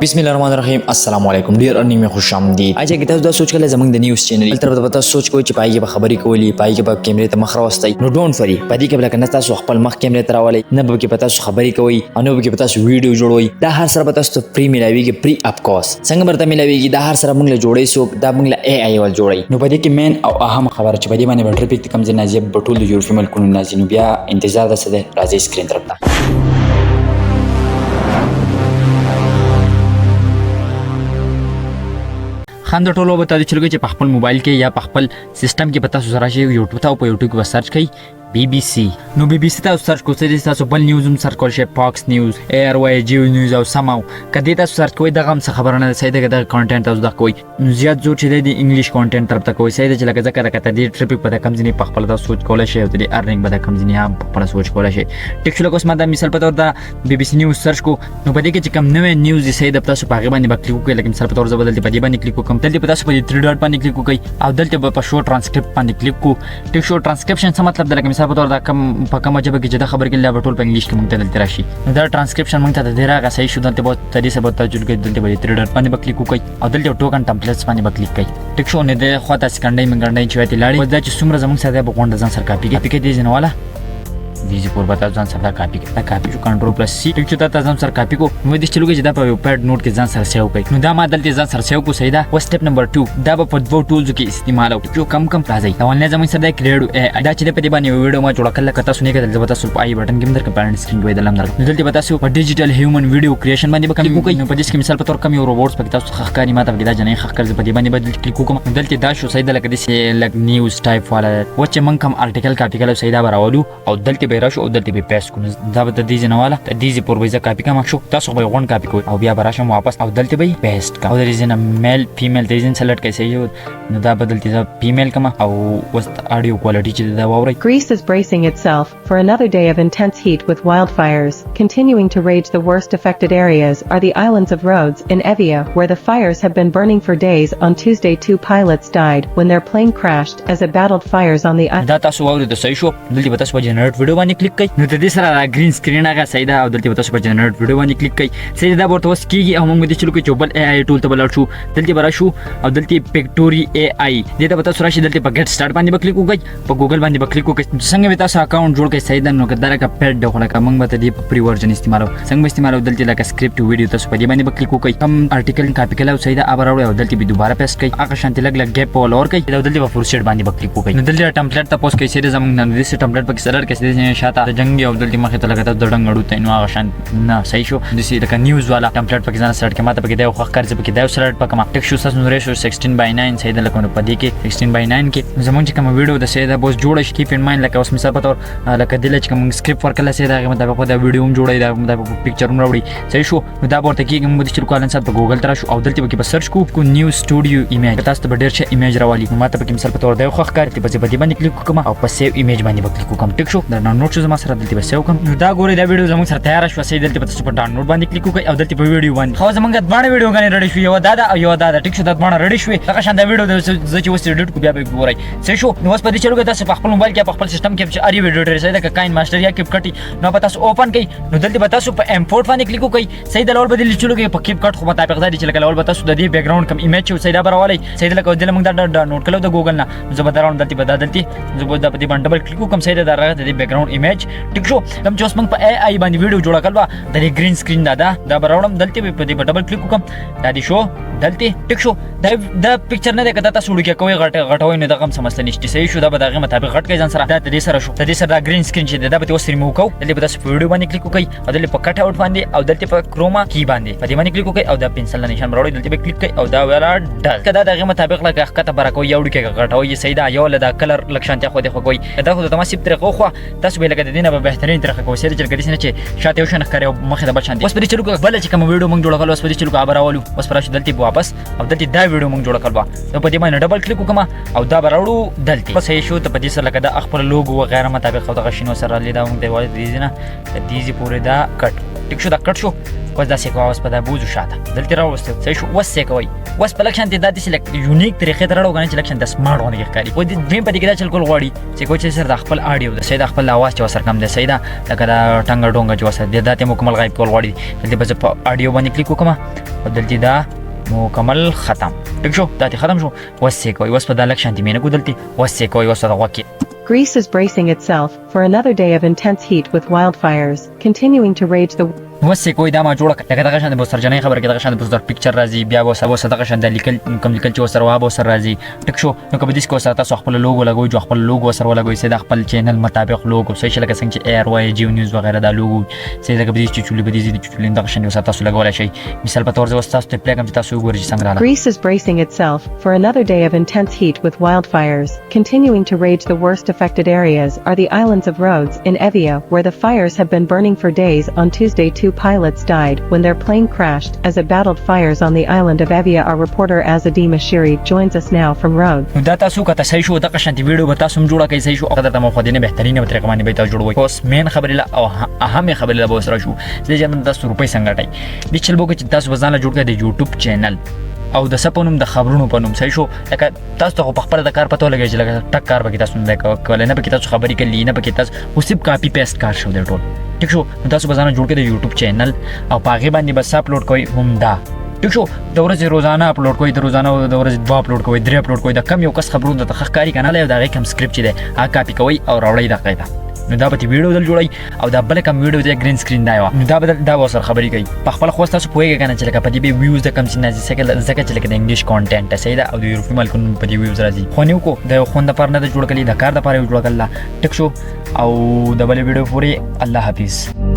बिस्मिल्लाहिर्रहमानिर्रहीम अस्सलाम वालेकुम डियर अर्निंग में खुश आमदीद। आज की तاسو دا सोच کله زمنګ د نیوز چینل تر په सोच کوی چې پایږي به خبري کولی پایږي به کیمرې ته مخ راوستي نو ډونټ فری پدې کې بل کنه تاسو خپل مخ کیمرې ته راولي نه به کې پتا تاسو خبري کوي انو به کې پتا تاسو ویډیو جوړوي دا هر سره پتا تاسو فری ملاويږي فری اپ کوس څنګه برته ملاويږي دا هر سره موږ له جوړي سو دا موږ له اي اي ول جوړي نو پدې کې مین او اهم خبره چې پدې باندې ټریفیک کم ځای نازي بټول د یورپی ملکونو نازي نو بیا انتظار ده سده راځي سکرین طرف ته خان د ټولو به تاسو چې په خپل موبایل کې یا په خپل سیستم کې پتا سره شي یوټیوب ته او په یوټیوب کې سرچ کړئ BBC نو BBC تاسو سرچ کوئ تاسو بل نیوز هم سرچ کول شي فاکس نیوز ایر وای جیو نیوز او سماو کدی تاسو سرچ کوئ دغه هم څه خبرونه ده سیده د کنټینټ تاسو د کوئ نو زیات زور چې د انګلیش کنټینټ طرف ته کوئ سیده چې لکه ځکه کته دی ټریپیک په کم ځنی په خپل تاسو سوچ کول شي او د ارنینګ په کم ځنی هم په خپل سوچ کول شي ټیک شو لکه اسمه د مثال په تور د BBC نیوز سرچ کو نو په دې کې چې کم نوې نیوز دی سیده تاسو په غیبه باندې کلیک وکړئ لکه مثال په تور زبدل دی په دې باندې کلیک وکم دلته تاسو په 3 ډاټ باندې کلیک وکړئ او دلته په شو ټرانسکرپټ باندې کلیک کو ټیک شو ټرانسکرپشن څه مطلب ده لکه مثال په تور دا کم په کومه ژبه کې چې دا خبر کې لا ټول په انګلیش کې مونږ ته دلته راشي نو دا ټرانسکرپشن مونږ ته د راغه صحیح شو دلته به تدې سبا ته جوړ کې دلته به 3 ډاټ باندې کلیک وکړئ او دلته ټوکن ټمپلیټس باندې کلیک کړئ ټیک شو نه د خواته سکندای منګندای چې وتی لاړې دا چې څومره زموږ سره به غونډه ځان سره کاپی کې دي جنواله دیجی پور بتا ځان سره کاپی کو کنټرول پلس سی ټیک چې تاسو ځان سره کاپی کو نو د چلوږي چې دا په پیډ نوٹ کې ځان سره سیو کړئ نو دا ما دلته ځان سره سیو کو سیدا و سټپ نمبر 2 دا په دوه ټولز کې استعمال او چې کم راځي دا ولنه زموږ سره کریډ دا چې په دې باندې ویډیو ما جوړ کړل کته سونه کې دلته تاسو په آی بٹن کې مندر کمپاینډ سکرین وې دلم در دلته به تاسو په ډیجیټل هیومن ویډیو کریشن باندې کلیک وکړئ نو په دې کې مثال په تور کم یو روبوټس په تاسو خخکاری ماته په دا جنې خخکر په دې باندې بدل کلیک وکم دلته دا شو سیدا لکه دې لک نیوز ټایپ والا و چې من کم ارټیکل کاپی کړو سیدا براولو او دلته به راشو او دلته به پیس کو دا به د دې جنواله د دې پر وایزه کاپی کوم شو تاسو به غون کاپی کوئ او بیا براشم واپس او دلته به پیسټ کا او د ریزن میل فیمیل د ریزن سلیکټ کړئ صحیح نو دا بدلته دا فیمیل کما او وست اډیو کوالټی چې دا ووري Greece is bracing itself for another day of intense heat with wildfires continuing to rage. The worst affected areas are the islands of Rhodes in Evia where the fires have been burning for days. On Tuesday 2 pilots died when their plane crashed as it battled fires on the island. دا تاسو ووري د صحیح شو دلته به تاسو په جنریټ ویډیو باندې کلیک کړئ نو د دې سره گرین سکرین هغه سیدا او دلته تاسو په جنریټ ویډیو باندې کلیک کړئ سیدا ورته وس کیږي او موږ د چلو کې چوبل اي اي ټول ته بلل شو دلته برا شو او دلته پکټوري اي اي دته تاسو راشي دلته په ګټ سٹارټ باندې کلیک وکړئ په ګوګل باندې کلیک وکړئ څنګه تاسو اکاونټ جوړ کړئ سیدا نو کدار کا پیډ د خلک موږ به دې په پری ورژن استعمالو څنګه استعمالو دلته لکه سکرپټ ویډیو تاسو په دې باندې کلیک وکړئ کم ارټیکل کاپی کړئ او سیدا ابر او دلته به دوباره پیسټ کړئ هغه شانتي لګ لګ ګیپ ول اور کړئ دلته په فورسټ باندې کلیک وکړئ نو دلته ټمپلیټ تاسو کې سیدا زموږ نن دې ټمپلیټ په سره کې سیدا شاته د جنگي او دلته مخه ته لګا د ډنګ اړو ته نو هغه شان نه صحیح شو د سی لکه نیوز والا ټمپلیټ په ځان سره کې ماته په کې دا خو کار چې په کې دا سره په کما ټیک شو تاسو نو ریشو 16:9 سیدا لکه په دې کې 16:9 کې زموږ چې کوم ویډیو د سیدا بوس جوړ شي کیپ ان مایند لکه اوس مثال په تور لکه دلته چې کوم سکرپټ ورکړل سیدا هغه مطابق دا ویډیو هم جوړای دا مطابق پکچر هم راوړي صحیح شو نو دا ورته کې موږ چې کولن سره په ګوګل تر شو او دلته کې په سرچ کو نیوز سټوډیو ایمیج تاسو ته ډیر شه ایمیج راوالي ماته په کې مثال په تور دا خو ښکار ته په دې باندې کلیک وکم او په سیو ایمیج باندې کلیک وکم ټیک شو دا نوٹ شو زما سره دلته سیو کوم نو دا ګوري دا ویډیو زموږ سره تیار شو سیدا دلته تاسو په ډاونلوډ باندې کلیک وکړئ او دلته په ویډیو باندې خو زموږ د باندې ویډیو غني ریډي شو یو دا یو دا ټیک شو دا باندې ریډي شو هغه شان دا ویډیو د چې وسته ایډیټ کو بیا به ګورئ صحیح شو نو اوس په دې چلو کې تاسو په خپل موبایل کې په خپل سیستم کې چې اړي ویډیو ډیر سیدا کاین ماستر یا کیپ کټي نو په تاسو اوپن کړئ نو دلته تاسو په امپورټ باندې کلیک وکړئ سیدا لول بدل چلو کې په کیپ کټ خو مطابق دا چې لول تاسو د دې بیک گراوند کم ایمیج چې سیدا بروالی سیدا لکه دلته موږ دا نوٹ کړو د ګوګل نه زبردارون دلته بدلتي زبردا په دې باندې ډبل کلیک وکم سیدا دا راغله د بیک گراوند ایمیج ټیک شو کوم چې اوس موږ په اي اي باندې ویډیو جوړ کړل د گرین سکرین دا براوړم دلته په دې ډبل کلیک وکم دا دي شو دلته ټیک شو دا پکچر نه ده کدا تاسو وړو کې کوي غټوي نه دغه سمسته نشته صحیح شو دا به دغه مطابق غټ کې ځان سره دا د دې سره شو د دې سره گرین سکرین چې دا به تاسو ریموو کوو دلته به تاسو ویډیو باندې کلیک وکړئ او دلته په کټ اوټ باندې او دلته په کروما کی باندې په دې باندې کلیک وکړئ او دا پنسل نشان براوړئ دلته به کلیک کړئ او دا ولا ډل کدا دغه مطابق لکه کته برکو یو وړو کې غټوي سیدا یو لدا کلر لکشانته خو دې خو کوي دا خو د تماسیب طریقو خو تاسو به لکه د دینه به بهترین طریقه کوي چې ګډی نه چې شاته وشن ښکاري مخه د بل شانتي اوس په دې چلو بل چې کوم ویډیو موږ جوړ کړو اوس په دې چلو ابراولو اوس پر دلته واپس او دلته دا ویډیو موږ جوړ کړو نو په دې باندې ډبل کلیک وکم او دا براوړو دلته بس صحیح شو ته په دې سره لکه د خپل لوګو و غیره مطابق او د غشینو سره لیدا موږ دی وایي دې نه د دې پورې دا کټ ټیک شو دا کټ شو اوس دا سې کوه اوس په دا بوزو شاته دلته راوستو صحیح شو اوس سې کوئ اوس په لږ شانتې دا داسې لږ یونیک طریقې ته راړو که نه چې لږ شان د سمارټ غوندې ښکاري په دې دویم په دې کې دا چل کول غواړي چې کوی چې سر د خپل آډیو د صحیح د خپل آواز چې ورسره کم دی صحیح ده لکه دا ټنګه ډونګه چې ورسره دی دا ته مکمل غایب کول غواړي دلته به زه په آډیو باندې کلیک وکړم او دلته دا مکمل ختم ټیک شو دا ختم شو اوس سې کوئ اوس په دا لږ شانتې مې نه کړو دلته اوس سې کوئ اوس په دغه کې Greece is bracing itself for another day of intense heat with wildfires, continuing to rage the اوس یې کوی دا ما جوړه لکه دغه شان د بوسرجنۍ خبره کې دغه شان د بوسر پکچر راځي بیا به اوس دغه شان د لیکل کوم لیکل چې وسره واه به سره راځي ټیک شو نو که به دې کو سره تاسو خپل لوګو لګوي جو خپل لوګو سره ولګوي سي د خپل چینل مطابق لوګو صحیح لکه څنګه چې ایر وای جیو نیوز وغیرہ دا لوګو سي لکه به دې چې چولې به دې چې چولې دغه شان وسره تاسو لګولای شي مثال په تور زه تاسو ته پلی کوم چې تاسو وګورئ څنګه راځي Greece is bracing itself for another day of intense heat with wildfires, continuing to rage. The worst affected areas are the islands of Rhodes in Evia, where the fires have been burning for days. On Tuesday, 2 pilots died when their plane crashed as it battled fires on the island of Evia. Our reporter Azadeen Ashiri joins us now from Rhodes. دا تاسو کته صحیح شو دغه شانتي ویډیو به تاسو هم جوړه کوي صحیح شو هغه درته مخدینه بهترینه طریقه باندې به تاسو جوړوي اوس مین خبره لا او اهم خبره لا به سره شو چې جن 10 روپۍ څنګه ټای د چلبو کې تاسو بزانه جوړ کړئ د یوټیوب چینل او د سپونم د خبرونو پنوم صحیح شو لکه تاسو ته په خپل د کار پته لګی چې لکه ټک کار به تاسو نه کول نه به تاسو خبرې کړي نه به تاسو اوسې کاپی پیسټ کار شو دی ټول ټیک شو تاسو بزانه جوړ کړئ د یوټیوب چینل او پاغه باندې بس اپلوډ کوئ همدا ټیک شو د ورځې روزانه اپلوډ کوئ د روزانه د ورځې 2 اپلوډ کوئ 3 اپلوډ کوئ د کم یو کس خبرونه د تخکاری کنه له دغه کم سکرپټ چي دی هغه کاپی کوئ او راوړئ د قاعده نو دا به ویډیو دل جوړي او دا بل کوم ویډیو د گرین سکرین دی نو دا بدل دا وسر خبري کوي په خپل خو تاسو پوهیږئ کنه چې لکه په دې به ویوز د کم چې نه ځکه چې لکه د انګلیش کانټینټ صحیح ده او د یورپی ملکونو په دې ویوز راځي خو نیو کو د خوند پر نه جوړ کړي د کار د پاره جوړ کړل ټیک شو او د بل ویډیو پوری الله حافظ